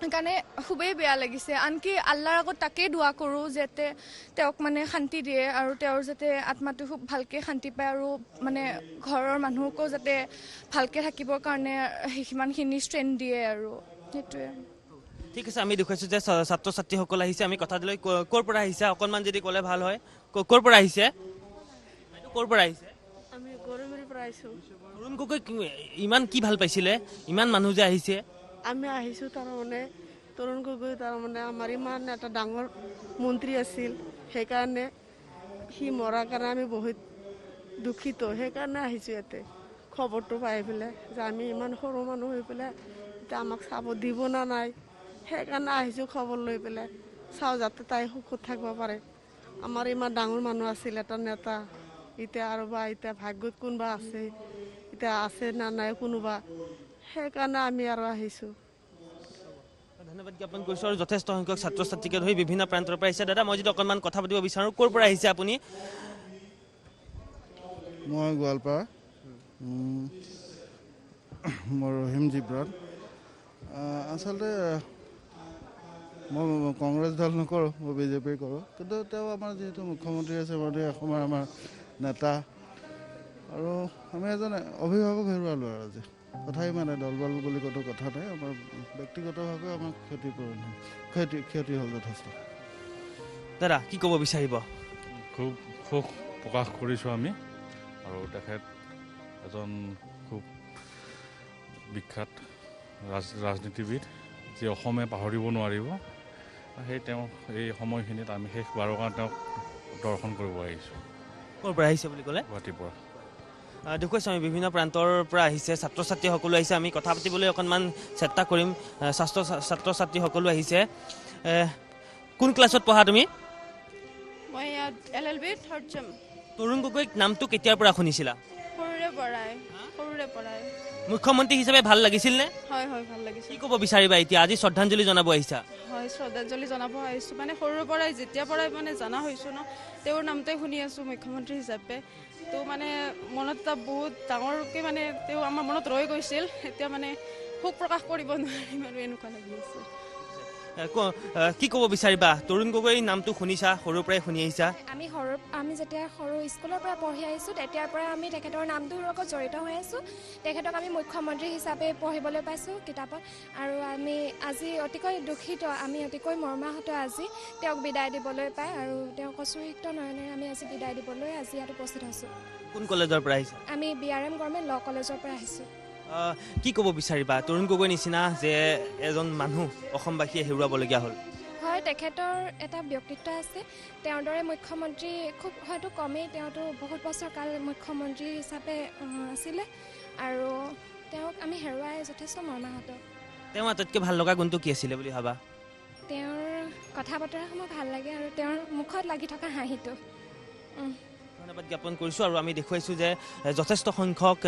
সেইকাৰণে খুবেই বেয়া লাগিছে। আনকি আল্লাহৰ আগত তাকেই দোৱা কৰোঁ যাতে তেওঁক মানে শান্তি দিয়ে, আৰু তেওঁৰ যাতে আত্মাটো খুব ভালকৈ শান্তি পায়, আৰু মানে ঘৰৰ মানুহকো যাতে ভালকৈ থাকিবৰ কাৰণে সিমানখিনি ষ্ট্ৰেংথ দিয়ে, আৰু সেইটোৱে। ঠিক আছে, আমি দেখুৱাইছোঁ যে ছাত্ৰ ছাত্ৰীসকল আহিছে। আমি কথা দিলৈ ক'ৰ পৰা আহিছে অকণমান যদি ক'লে ভাল হয়। ক'ৰ পৰা আহিছে? ক'ৰ পৰা আহিছে? আমি গৰৈমাৰীৰ পৰা আহিছোঁ। তৰুণ গগৈ ইমান কি ভাল পাইছিলে, ইমান মানুহ যে আহিছে? আমি আহিছোঁ তাৰমানে তৰুণ গগৈ তাৰমানে আমাৰ ইমান এটা ডাঙৰ মন্ত্ৰী আছিল, সেইকাৰণে সি মৰাৰ কাৰণে আমি বহুত দুখিত। সেইকাৰণে আহিছোঁ ইয়াতে খবৰটো পাই পেলাই যে আমি ইমান সৰু মানুহ হৈ পেলাই এতিয়া আমাক চাব দিব না নাই, সেইকাৰণে আহিছোঁ খবৰ লৈ পেলাই। চাওঁ যাতে তাই সুখত থাকিব পাৰে। আমাৰ ইমান ডাঙৰ মানুহ আছিল, এটা নেতা, এতিয়া আৰু এতিয়া ভাগ্যত কোনোবা আছে, এতিয়া আছে না নাই কোনোবা, সেইকাৰণে আমি আৰু আহিছোঁ। ধন্যবাদ জ্ঞাপন কৰিছোঁ। আৰু যথেষ্ট সংখ্যক ছাত্ৰ ছাত্ৰীকে ধৰি বিভিন্ন প্ৰান্তৰ পৰা আহিছে। দাদা, মই যদি অকণমান কথা পাতিব বিচাৰোঁ, ক'ৰ পৰা আহিছে আপুনি? মই গোৱালপাৰা, মই ৰহিম জিব্ৰান। আচলতে মই কংগ্ৰেছ দল নকৰোঁ, মই বিজেপি কৰোঁ, কিন্তু তেওঁ আমাৰ যিহেতু মুখ্যমন্ত্ৰী আছে, অসমৰ আমাৰ নেতা, আৰু আমি এজন অভিভাৱক হেৰুৱালোঁ। আৰু আজি কথাই মানে দল বল বুলি কোনো কথা নাই, আমাৰ ব্যক্তিগতভাৱে আমাৰ ক্ষতি হ'ল যথেষ্ট। দাদা, কি ক'ব বিচাৰিব? খুব সুখ প্ৰকাশ কৰিছোঁ আমি, আৰু তেখেত এজন খুব বিখ্যাত ৰাজনীতিবিদ, যি অসমে পাহৰিব নোৱাৰিব। তেওঁ এই সময়খিনিত আমি শেষবাৰৰ কাৰণে তেওঁক দৰ্শন কৰিব আহিছোঁ। ক'ৰ পৰা আহিছে বুলি ক'লে? গুৱাহাটীৰ পৰা। দেখুৱাইছোঁ আমি বিভিন্ন প্ৰান্তৰ পৰা আহিছে, ছাত্ৰ ছাত্ৰী সকলো আহিছে। আমি কথা পাতিবলৈ অকণমান চেষ্টা কৰিম। ছাত্ৰ ছাত্ৰী সকলো আহিছে। কোন ক্লাছত পঢ়া তুমি? মই ইয়াত LLB থাৰ্ড চেম। তৰুণ গগৈক নামটো কেতিয়াৰ পৰা শুনিছিলা? সৰুৰে পৰাই। মুখ্যমন্ত্ৰী হিচাপে ভাল লাগিছিল নে? হয়, ভাল লাগিছিল। কি ক'ব বিচাৰিবা এতিয়া, আজি শ্ৰদ্ধাঞ্জলি জনাব আহিছা? হয়, শ্ৰদ্ধাঞ্জলি জনাব আহিছোঁ। মানে সৰুৰ পৰাই, যেতিয়াৰ পৰাই মানে জনা হৈছোঁ ন, তেওঁৰ নামটোৱে শুনি আছোঁ মুখ্যমন্ত্ৰী হিচাপে। তো মানে মনত এটা বহুত ডাঙৰকৈ মানে তেওঁ আমাৰ মনত ৰৈ গৈছিল। এতিয়া মানে শোক প্ৰকাশ কৰিব নোৱাৰিম আৰু এনেকুৱা লাগি আছে। কি ক'ব বিচাৰিবা? তৰুণ গগৈ নামটো শুনিছা, সৰুৰ পৰাই শুনি আহিছা? আমি যেতিয়া সৰু স্কুলৰ পৰা পঢ়ি আহিছোঁ, তেতিয়াৰ পৰা আমি তেখেতৰ নামটোৰ লগত জড়িত হৈ আছোঁ। তেখেতক আমি মুখ্যমন্ত্ৰী হিচাপে পঢ়িবলৈ পাইছোঁ কিতাপত, আৰু আমি আজি অতিকৈ দুখিত, আমি অতিকৈ মৰ্মাহত আজি তেওঁক বিদায় দিবলৈ পাই, আৰু তেওঁক অশ্ৰুসিক্ত নয়নেৰে আমি আজি বিদায় দিবলৈ আজি ইয়াত উপস্থিত হৈছোঁ। কোন কলেজৰ পৰা আহিছা? আমি BRM গভৰ্ণমেণ্ট ল কলেজৰ পৰা আহিছোঁ। কি ক'ব বিচাৰিবা তৰুণ গগৈ নিচিনা যে এজন মানুহ অসমবাসীয়ে হেৰুৱাবলগীয়া হ'ল? হয়, তেখেতৰ এটা ব্যক্তিত্ব আছে। তেওঁৰ দৰে মুখ্যমন্ত্ৰী খুব হয়তো কমেই, তেওঁতো বহুত বছৰ কাল মুখ্যমন্ত্ৰী হিচাপে আছিলে, আৰু তেওঁক আমি হেৰুৱাই যথেষ্ট মৰ্মাহত। তেওঁ আটাইতকৈ ভাল লগা গুণটো কি আছিলে বুলি ভাবা? তেওঁৰ কথা বতৰাসমূহ ভাল লাগে আৰু তেওঁৰ মুখত লাগি থকা হাঁহিটো। ধন্যবাদ জ্ঞাপন কৰিছোঁ। আৰু আমি দেখুৱাইছোঁ যে যথেষ্ট সংখ্যক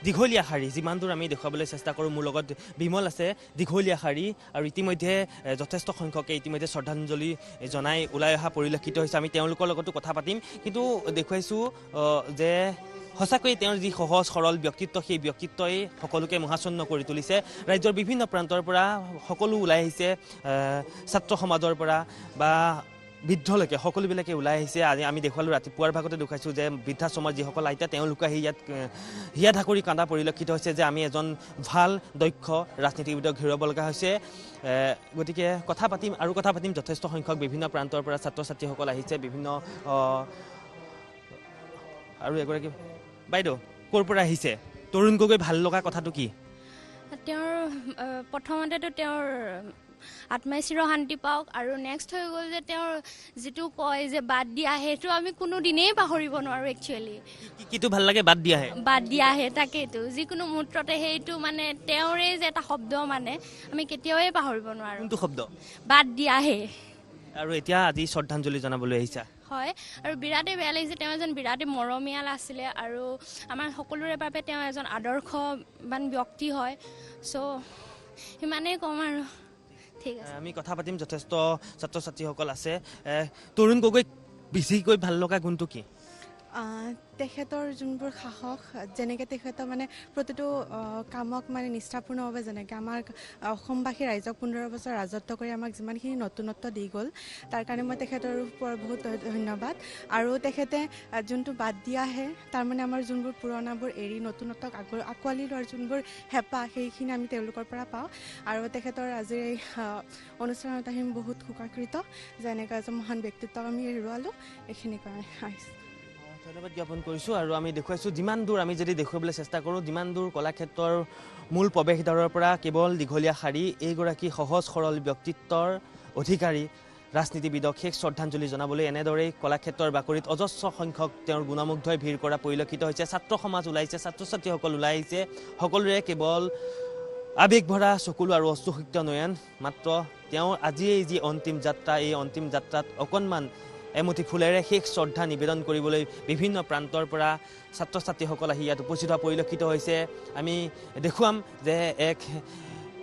দীঘলীয়া শাৰী, যিমান দূৰ আমি দেখুৱাবলৈ চেষ্টা কৰোঁ। মোৰ লগত বিমল আছে। দীঘলীয়া শাৰী আৰু ইতিমধ্যে যথেষ্ট সংখ্যকে ইতিমধ্যে শ্ৰদ্ধাঞ্জলি জনাই ওলাই অহা পৰিলক্ষিত হৈছে। আমি তেওঁলোকৰ লগতো কথা পাতিম, কিন্তু দেখুৱাইছোঁ যে সঁচাকৈয়ে তেওঁৰ যি সহজ সৰল ব্যক্তিত্ব, সেই ব্যক্তিত্বই সকলোকে মোহাচ্ছন্ন কৰি তুলিছে। ৰাজ্যৰ বিভিন্ন প্ৰান্তৰ পৰা সকলো ওলাই আহিছে, ছাত্ৰ সমাজৰ পৰা বা বৃদ্ধলৈকে সকলোবিলাকে ওলাই আহিছে। আজি আমি দেখুৱালোঁ, ৰাতিপুৱাৰ ভাগতে দেখুৱাইছোঁ যে বৃদ্ধাশ্ৰমৰ যিসকল আইতা তেওঁলোকে আহি ইয়াত হিয়া ঢাকৰি কান্দা পৰিলক্ষিত হৈছে যে আমি এজন ভাল দক্ষ ৰাজনীতিবিদক হেৰুৱাব লগা হৈছে। গতিকে কথা পাতিম আৰু কথা পাতিম। যথেষ্ট সংখ্যক বিভিন্ন প্ৰান্তৰ পৰা ছাত্ৰ ছাত্ৰীসকল আহিছে, বিভিন্ন আৰু এগৰাকী বাইদেউ ক'ৰ পৰা আহিছে? তৰুণ গগৈ ভাল লগা কথাটো কি? তেওঁৰ প্ৰথমতেতো তেওঁৰ আত্মাই চিৰ শান্তি পাওক, আৰু নেক্সট হৈ গ'ল যে তেওঁৰ যিটো কয় যে বাদ দিয়া, সেইটো আমি কোনো দিনেই পাহৰিব নোৱাৰোঁ। একচুৱেলি কিটো ভাল লাগে? বাদ দিয়াহে। বাদ দিয়াহে, তাকেইতো যিকোনো মুহূৰ্ততে সেইটো মানে তেওঁৰে যে এটা শব্দ মানে আমি কেতিয়াওই পাহৰিব নোৱাৰোঁ। কোনটো শব্দ? বাদ দিয়াহে। আৰু এতিয়া আজি শ্ৰদ্ধাঞ্জলি জনাবলৈ আহিছা? হয়, আৰু বিৰাটেই বেয়া লাগিছে। তেওঁ এজন বিৰাটেই মৰমীয়াল আছিলে আৰু আমাৰ সকলোৰে বাবে তেওঁ এজন আদৰ্শবান ব্যক্তি হয়। চ' সিমানেই ক'ম আৰু। ঠিক আছে, আমি কথা পাতিম। যথেষ্ট ছাত্ৰ ছাত্ৰীসকল আছে। তৰুণ গগৈক বেছিকৈ ভাল লগা গুণটো কি? তেখেতৰ যোনবোৰ সাহস, যেনেকৈ তেখেতৰ মানে প্ৰতিটো কামক মানে নিষ্ঠাপূৰ্ণভাৱে, যেনেকৈ আমাৰ অসমবাসী ৰাইজক 15 বছৰ ৰাজত্ব কৰি আমাক যিমানখিনি নতুনত্ব দি গ'ল, তাৰ কাৰণে মই তেখেতৰ ওপৰত বহুত ধন্যবাদ। আৰু তেখেতে যোনটো বাদ দিয়াহে, তাৰমানে আমাৰ যোনবোৰ পুৰণাবোৰ এৰি নতুনত্বক আঁকোৱালি লোৱাৰ যোনবোৰ হেঁপাহ, সেইখিনি আমি তেওঁলোকৰ পৰা পাওঁ। আৰু তেখেতৰ আজিৰ এই অনুষ্ঠানত আহি বহুত শোকাকৃত যে এনেকুৱা এজন মহান ব্যক্তিত্বক আমি হেৰুৱালোঁ। এইখিনি কাৰণে আহিছোঁ। ধন্যবাদ জ্ঞাপন কৰিছোঁ। আৰু আমি দেখুৱাইছোঁ যিমান দূৰ আমি যদি দেখুৱাবলৈ চেষ্টা কৰোঁ, যিমান দূৰ কলাক্ষেত্ৰৰ মূল প্ৰৱেশদ্বাৰৰ পৰা কেৱল দীঘলীয়া শাৰী, এইগৰাকী সহজ সৰল ব্যক্তিত্বৰ অধিকাৰী ৰাজনীতিবিদক শেষ শ্ৰদ্ধাঞ্জলি জনাবলৈ এনেদৰেই কলাক্ষেত্ৰৰ বাকৰিত অজস্ৰ সংখ্যক তেওঁৰ গুণামুগ্ধই ভিৰ কৰা পৰিলক্ষিত হৈছে। ছাত্ৰ সমাজ ওলাইছে, ছাত্ৰ ছাত্ৰীসকল ওলাই আহিছে। সকলোৰে কেৱল আৱেগ ভৰা চকুলো আৰু অশ্ৰুসিক্ত নয়ন। মাত্ৰ তেওঁৰ আজিয়েই যি অন্তিম যাত্ৰা, এই অন্তিম যাত্ৰাত অকণমান এমুঠি ফুলেৰে শেষ শ্ৰদ্ধা নিবেদন কৰিবলৈ বিভিন্ন প্ৰান্তৰ পৰা ছাত্ৰ ছাত্ৰীসকল আহি ইয়াত উপস্থিত হোৱা পৰিলক্ষিত হৈছে। আমি দেখুৱাম যে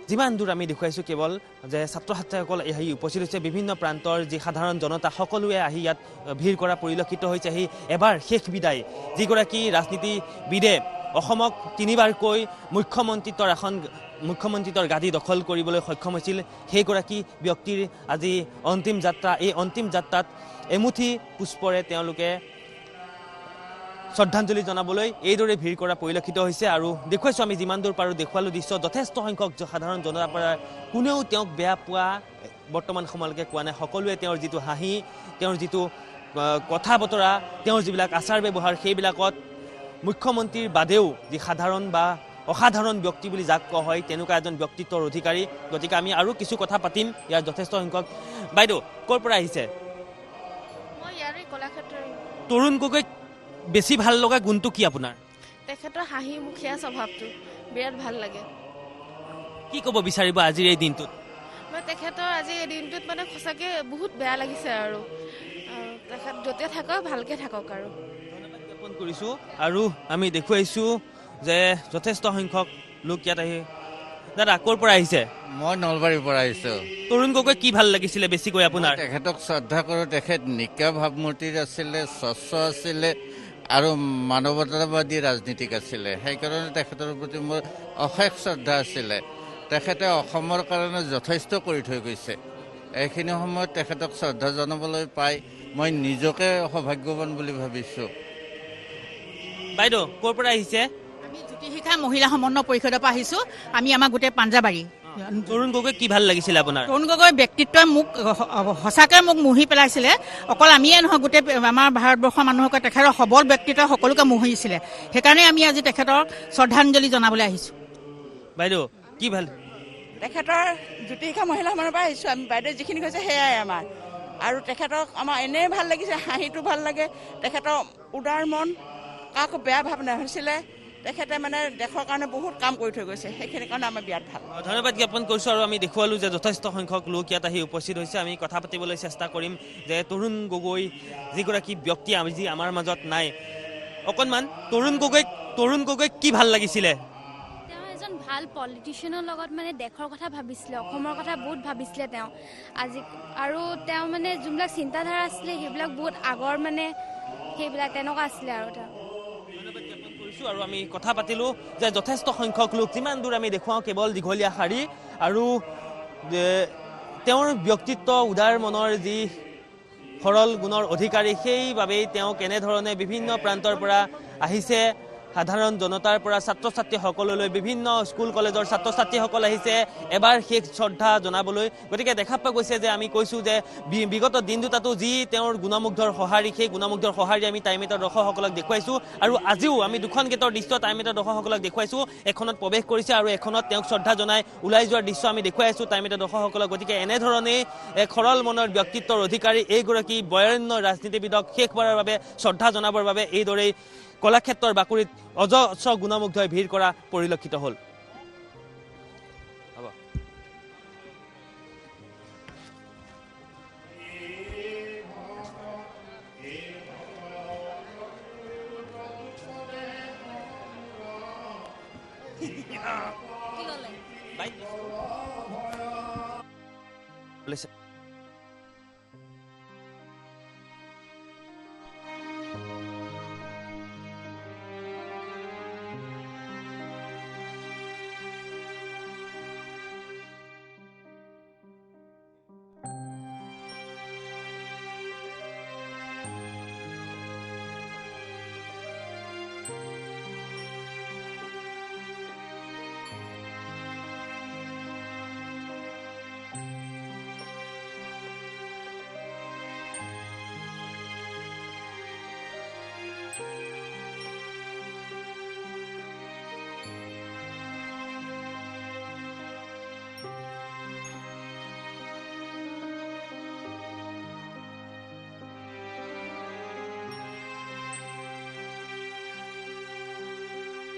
যিমান দূৰ আমি দেখুৱাইছোঁ কেৱল যে ছাত্ৰ ছাত্ৰীসকল আহি উপস্থিত হৈছে, বিভিন্ন প্ৰান্তৰ যি সাধাৰণ জনতা সকলোৱে আহি ইয়াত ভিৰ কৰা পৰিলক্ষিত হৈছে। আহি এবাৰ শেষ বিদায় যিগৰাকী ৰাজনীতিবিদে অসমক 3বাৰকৈ মুখ্যমন্ত্ৰীত্বৰ গাদী দখল কৰিবলৈ সক্ষম হৈছিল, সেইগৰাকী ব্যক্তিৰ আজি অন্তিম যাত্ৰা। এই অন্তিম যাত্ৰাত এমুঠি পুষ্পৰে তেওঁলোকে শ্ৰদ্ধাঞ্জলি জনাবলৈ এইদৰে ভিৰ কৰা পৰিলক্ষিত হৈছে। আৰু দেখুৱাইছোঁ আমি যিমান দূৰ পাৰোঁ, দেখুৱালোঁ দৃশ্য। যথেষ্ট সংখ্যক সাধাৰণ জনতাৰ পৰা কোনেও তেওঁক বেয়া পোৱা বৰ্তমান সময়লৈকে কোৱা নাই। সকলোৱে তেওঁৰ যিটো হাঁহি, তেওঁৰ যিটো কথা বতৰা, তেওঁৰ যিবিলাক আচাৰ ব্যৱহাৰ, সেইবিলাকত মুখ্যমন্ত্ৰীৰ বাদেও যি সাধাৰণ বা অসাধাৰণ ব্যক্তি বুলি যাক কোৱা হয়, তেনেকুৱা এজন ব্যক্তিত্বৰ অধিকাৰী। গতিকে আমি আৰু কিছু কথা পাতিম। ইয়াৰ যথেষ্ট সংখ্যক বাইদেউ ক'ৰ পৰা আহিছে? তৰুণ গগৈক বেছি ভাল লগা গুণটো কি আপোনাৰ? তেখেতৰ হাঁহি মুখীয়া স্বভাৱটো বিৰাট ভাল লাগে। কি ক'ব বিচাৰিব আজিৰ এই দিনটোত? মই তেখেতৰ আজি এই দিনটোত মানে সঁচাকৈ বহুত বেয়া লাগিছে। আৰু তেখেত য'তে থাকক ভালকৈ থাকক। আৰু ধন্যবাদ জ্ঞাপন কৰিছোঁ। আৰু আমি দেখুৱাইছোঁ যে যথেষ্ট সংখ্যক লোক ইয়াত আহি। দাদা ক'ৰ পৰা আহিছে? মই নলবাৰীৰ পৰা আহিছোঁ। তৰুণ গগৈ কি ভাল লাগিছিলে বেছিকৈ আপোনাৰ? তেখেতক শ্ৰদ্ধা কৰোঁ। তেখেত নিকা ভাৱমূৰ্তিৰ আছিলে, স্বচ্ছ আছিলে আৰু মানৱতাবাদী ৰাজনীতিক আছিলে। সেইকাৰণে তেখেতৰ প্ৰতি মোৰ অশেষ শ্ৰদ্ধা আছিলে। তেখেতে অসমৰ কাৰণে যথেষ্ট কৰি থৈ গৈছে। এইখিনি সময়ত তেখেতক শ্ৰদ্ধা জনাবলৈ পাই মই নিজকে সৌভাগ্যৱান বুলি ভাবিছোঁ। বাইদেউ ক'ৰ পৰা আহিছে? আমি জ্যোতি শিখা মহিলা সমন্বয় পৰিষদৰ পৰা আহিছোঁ। আমি আমাৰ গোটেই পাঞ্জাবাৰী। তৰুণ গগৈ কি ভাল লাগিছিলে আপোনাৰ? তৰুণ গগৈৰ ব্যক্তিত্বই মোক সঁচাকৈ মোক মুহি পেলাইছিলে। অকল আমিয়ে নহয়, গোটেই আমাৰ ভাৰতবৰ্ষৰ মানুহকে তেখেতৰ সবল ব্যক্তিত্বই সকলোকে মুহিছিলে। সেইকাৰণে আমি আজি তেখেতক শ্ৰদ্ধাঞ্জলি জনাবলৈ আহিছোঁ। বাইদেউ কি ভাল? তেখেতৰ জ্যোতি শিখা মহিলা সমন্বয়ৰ পৰা আহিছোঁ আমি। বাইদেউ যিখিনি কৈছে সেয়াই আমাৰ। আৰু তেখেতক আমাৰ এনেই ভাল লাগিছে, হাঁহিটো ভাল লাগে। তেখেতৰ উদাৰ মন, কাকো বেয়া ভাৱ নাভাবিছিলে। তেখেতে মানে দেশৰ কাৰণে বহুত কাম কৰি থৈ গৈছে, সেইখিনিৰ কাৰণে আমাৰ বিৰাট ভাল। ধন্যবাদ জ্ঞাপন কৰিছোঁ আৰু আমি দেখুৱালোঁ যে যথেষ্ট সংখ্যক লোক ইয়াত আহি উপস্থিত হৈছে। আমি কথা পাতিবলৈ চেষ্টা কৰিম যে তৰুণ গগৈ যিগৰাকী ব্যক্তি আজি আমাৰ মাজত নাই, অকণমান তৰুণ গগৈক কি ভাল লাগিছিলে? তেওঁ এজন ভাল পলিটিচিয়ানৰ লগত মানে দেশৰ কথা ভাবিছিলে, অসমৰ কথা বহুত ভাবিছিলে তেওঁ আজি, আৰু তেওঁ মানে যোনবিলাক চিন্তাধাৰা আছিলে সেইবিলাক বহুত আগৰ মানে সেইবিলাক তেনেকুৱা আছিলে আৰু তেওঁ। আৰু আমি কথা পাতিলোঁ যে যথেষ্ট সংখ্যক লোক, যিমান দূৰ আমি দেখুৱাওঁ কেৱল দীঘলীয়া শাৰী, আৰু তেওঁৰ ব্যক্তিত্ব উদাৰ মনৰ যি সৰল গুণৰ অধিকাৰী, সেইবাবেই তেওঁ কেনেধৰণে বিভিন্ন প্ৰান্তৰ পৰা আহিছে, সাধাৰণ জনতাৰ পৰা ছাত্ৰ ছাত্ৰীসকললৈ, বিভিন্ন স্কুল কলেজৰ ছাত্ৰ ছাত্ৰীসকল আহিছে এবাৰ শেষ শ্ৰদ্ধা জনাবলৈ। গতিকে দেখা পোৱা গৈছে যে আমি কৈছোঁ যে বিগত দিন দুটাতো যি তেওঁৰ গুণমুগ্ধৰ সঁহাৰি, সেই গুণমুগ্ধৰ সঁহাৰি আমি টাইম এইটৰ দৰ্শকসকলক দেখুৱাইছোঁ, আৰু আজিও আমি দুখন গেটৰ দৃশ্য টাইম এইটৰ দৰ্শকসকলক দেখুৱাইছোঁ। এখনত প্ৰৱেশ কৰিছে আৰু এখনত তেওঁক শ্ৰদ্ধা জনাই ওলাই যোৱাৰ দৃশ্য আমি দেখুৱাই আছোঁ টাইম এইটৰ দৰ্শকসকলক। গতিকে এনেধৰণেই এক সৰল মনৰ ব্যক্তিত্বৰ অধিকাৰী এইগৰাকী বৰেণ্য ৰাজনীতিবিদক শেষবাৰৰ বাবে শ্ৰদ্ধা জনাবৰ বাবে এইদৰেই কলাক্ষেত্ৰৰ বাকৰিত অজস্ৰ গুণমুগ্ধই ভিৰ কৰা পৰিলক্ষিত হ'ল।